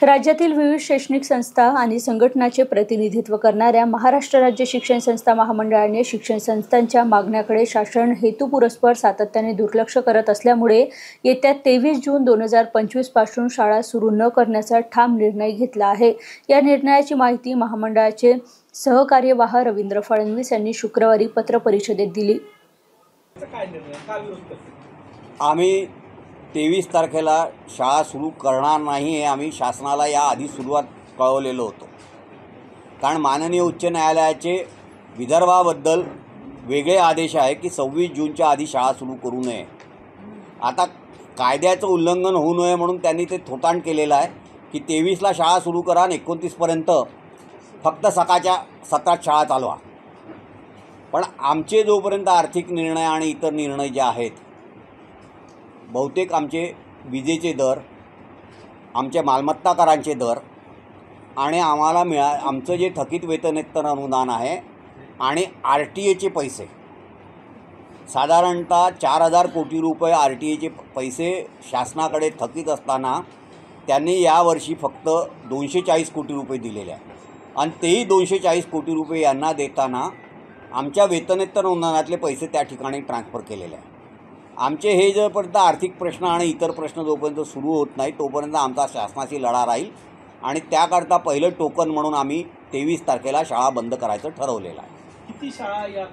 राज्यातील विविध शैक्षणिक संस्था आणि संघटनांचे प्रतिनिधित्व करणाऱ्या महाराष्ट्र राज्य शिक्षण संस्था महामंडळाने शिक्षण संस्थांच्या मागण्याकडे शासन हेतुपुरस्पर सातत्याने दुर्लक्ष करत असल्यामुळे येत्या 23 जून 2025 पासून शाळा सुरू न करण्याचा ठाम निर्णय घेतला आहे। या निर्णयाची माहिती महामंडळाचे सहकार्यवाह रवींद्र फडणवीस यांनी शुक्रवारी पत्रपरिषदेत दिली। आम्ही 23 तारखेला शाळा सुरू करणार नाही हे आम्ही शासनाला या आधी सुरुवात कळवलेलं होतं। कारण माननीय उच्च न्यायालयाचे विदर्भाबद्दल वेगळे आदेश आहे की 26 जूनच्या आधी शाळा सुरू करू नये। आता कायद्याचं उल्लंघन होऊ नये म्हणून त्यांनी ते थोटांड केलेलं आहे की 23ला शाळा सुरू करा आणि 29पर्यंत फक्त सकाळच्या सत्रात शाळा चालवा। पण आमचे जोपर्यंत आर्थिक निर्णय आणि इतर निर्णय जे आहेत, बहुतेक आमचे विजेचे दर, आमचे मालमत्ता करांचे दर आणि आम्हाला आमचं जे थकीत वेतनेतर अनुदान आहे आणि RTA पैसे, साधारणतः 4000 कोटी रुपये RTA पैसे शासनाकडे थकीत असताना त्यांनी यावर्षी फक्त 240 कोटी रुपये दिलेले आहे आणि तेही 240 कोटी रुपये यांना देताना आमच्या वेतनेतर अनुदानातले पैसे त्या ठिकाणी ट्रान्सफर केलेले आहे। आमचे हे जोपर्यंत आर्थिक प्रश्न आणि इतर प्रश्न जोपर्यंत सुरू होत नाही तोपर्यंत आमचा शासनाशी लढा राहील आणि त्याकरता पहिलं टोकन म्हणून आम्ही 23 तारखेला शाळा बंद करायचं ठरवलेलं आहे। किती शाळा या